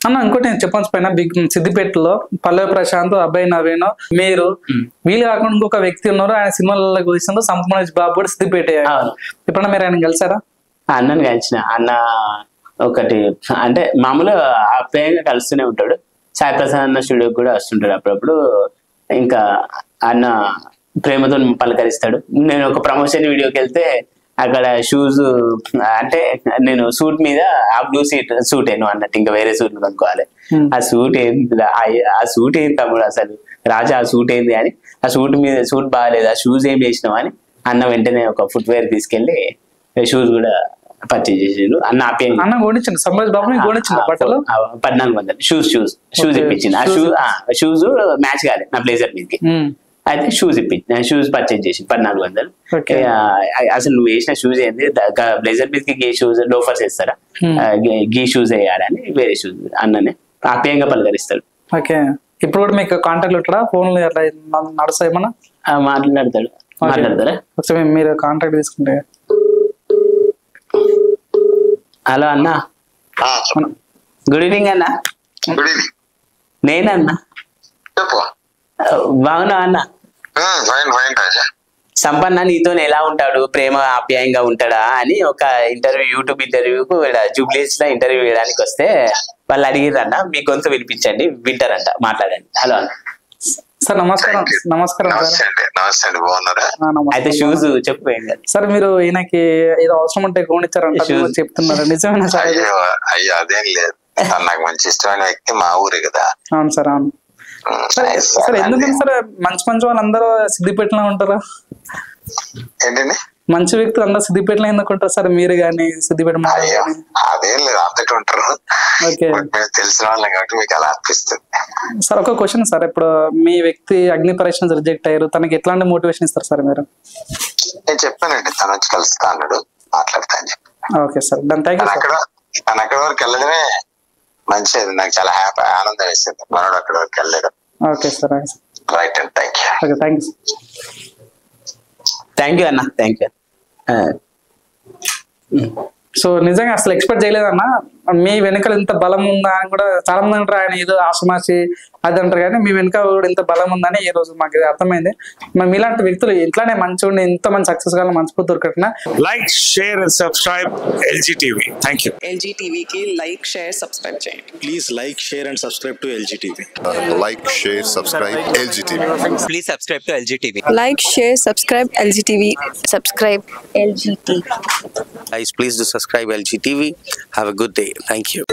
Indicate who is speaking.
Speaker 1: అన్న ఇంకోటి నేను చెప్పాల్సి పైన సిద్దిపేటలో పల్లవి ప్రశాంత్, అబ్బాయి నవీన్, మీరు వీళ్ళు కాకుండా ఇంకొక వ్యక్తి ఉన్నారు, ఆయన సినిమాలలో చూసినారు, సంపూర్ణ బాబు కూడా సిద్దిపేట. ఎప్పుడన్నా మీరు ఆయన కలిసారా?
Speaker 2: అన్నని కలిసిన. అన్న ఒకటి అంటే మామూలుగా ఆప్యాయంగా కలుస్తూనే ఉంటాడు. సాయి ప్రసాద్ అన్న స్టూడియోకి కూడా వస్తుంటాడు అప్పుడప్పుడు. ఇంకా అన్న ప్రేమతో పలకరిస్తాడు. నేను ఒక ప్రమోషన్ వీడియోకి వెళ్తే అక్కడ షూస్ అంటే నేను సూట్ మీద ఆ బ్లూ సూట్ ఏను అన్నట్టు, ఇంకా వేరే సూట్ కనుక్కోవాలి. ఆ సూట్ ఏంది, ఆ సూట్ ఏంది తమ్ముడు అసలు రాజా, ఆ సూట్ ఏంది అని, ఆ సూట్ మీద సూట్ బాగాలేదు, ఆ షూస్ ఏం చేసినావు అని అన్న వెంటనే ఒక ఫుట్వేర్ తీసుకెళ్లి షూస్ కూడా పర్చేజ్ చేసిండు. అన్న ఆప్యాయంగా
Speaker 1: అన్న కొనిచ్చిండు, సంభాష్ బాబు కొనిచ్చిండు బట్టలు
Speaker 2: 1400 షూస్ ఇప్పించింది. ఆ షూస్ మ్యాచ్ కాలేదు నా బ్లేజర్ మీదకి, అయితే షూస్ ఇప్పించి షూస్ పర్చేజ్ చేసి 1400. అసలు నువ్వు వేసిన షూస్ ఏంది, బ్లేజర్ మీదకి గీ షూస్ లోఫర్స్ వేస్తారా, గీ షూస్ వేయాలని వేరే షూస్ అన్ననే ఆప్యాయంగా పలకరిస్తాడు.
Speaker 1: ఓకే, ఇప్పుడు కూడా మీకు కాంటాక్ట్ ఉంటాడా? ఫోన్లు అట్లా నడుస్తా ఏమన్నా
Speaker 2: మాట్లాడతారా?
Speaker 1: ఒకసారి మీరు కాంటాక్ట్ తీసుకుంటే.
Speaker 2: హలో అన్న, గుడ్ ఈవినింగ్ అన్న. నేనన్నా, బాగున్నా అన్న? సంపన్న నీతో ఎలా ఉంటాడు, ప్రేమ ఆప్యాయంగా ఉంటాడా అని ఒక ఇంటర్వ్యూ, యూట్యూబ్ ఇంటర్వ్యూకు జూబ్లీస్ లో ఇంటర్వ్యూ వేయడానికి వస్తే వాళ్ళు అడిగిరన్న, మీ గొంతు వినిపించండి, వింటారంట, మాట్లాడండి. హలో అన్న.
Speaker 1: సార్ నమస్కారం. నమస్కారం
Speaker 2: అయితే షూస్ చెప్పిపోయింది
Speaker 1: సార్. మీరు ఈయనకి ఏదో అవసరం ఉంటే కొనిచ్చారంట చెప్తున్నారు, నిజమేనా సార్?
Speaker 3: అయ్యో అదేం లేదు, నాకు మంచి ఇష్టమైన వ్యక్తి మా ఊరే కదా.
Speaker 1: అవును సార్, అవును సార్. ఎందుకంటే సార్ మంచి మంచి వాళ్ళు అందరూ సిద్దిపేటలో ఉంటారా?
Speaker 3: ఏంటండి
Speaker 1: మంచి వ్యక్తులు అందరూ సిద్దిపేటలో ఎందుకుంటారు సార్? మీరు గానీ సిద్దిపేట
Speaker 3: అదేం లేదు, అంతటి ఉంటారు. తెలిసిన వాళ్ళం కాబట్టి మీకు అలా అనిపిస్తుంది.
Speaker 1: సార్ ఒక క్వశ్చన్ సార్, ఇప్పుడు మీ వ్యక్తి అగ్ని పరీక్ష రిజెక్ట్ అయ్యారు, తనకి ఎట్లాంటి మోటివేషన్ ఇస్తారు సార్ మీరు?
Speaker 3: నేను చెప్పానండి, తను వచ్చి కలుస్తా అన్నాడు, మాట్లాడతా అని చెప్పి.
Speaker 1: ఓకే సార్, దాని థ్యాంక్ యూ.
Speaker 3: తను అక్కడి వరకు వెళ్ళడమే మంచిది, నాకు చాలా హ్యాపీ, ఆనందం వేసింది మనోడు అక్కడి వరకు వెళ్ళడం.
Speaker 1: Okay sir,
Speaker 3: right and thank you.
Speaker 1: Okay, thank you.
Speaker 2: Thank you అన్న, థ్యాంక్ యూ.
Speaker 1: సో నిజంగా అసలు ఎక్స్పెక్ట్ చేయలేదన్నా, మీ వెనకాల ఇంత బలం ఉందా అని కూడా చాలా మంది అంటారు, ఆయన ఏదో ఆశమాసి అది అంటారు, కానీ మీ వెనక కూడా ఇంత బలం ఉందని ఈ రోజు మాకు అర్థమైంది. మరి మీలాంటి వ్యక్తులు ఇట్లానే మంచిగా ఉండి ఇంత మంది సక్సెస్ గా మంచి దొరకట్నా.
Speaker 4: Like, share and subscribe LG TV. Thank you.
Speaker 5: LG TV కి లైక్, షేర్, సబ్స్క్రైబ్ చేయండి.
Speaker 6: Please like, share and subscribe to LG TV.
Speaker 7: Like, share, subscribe LG TV.
Speaker 8: Please subscribe to LG TV.
Speaker 5: Like, share, subscribe LG TV. Subscribe LG TV.
Speaker 8: Guys, please do subscribe LG TV. Have a good day. Thank you.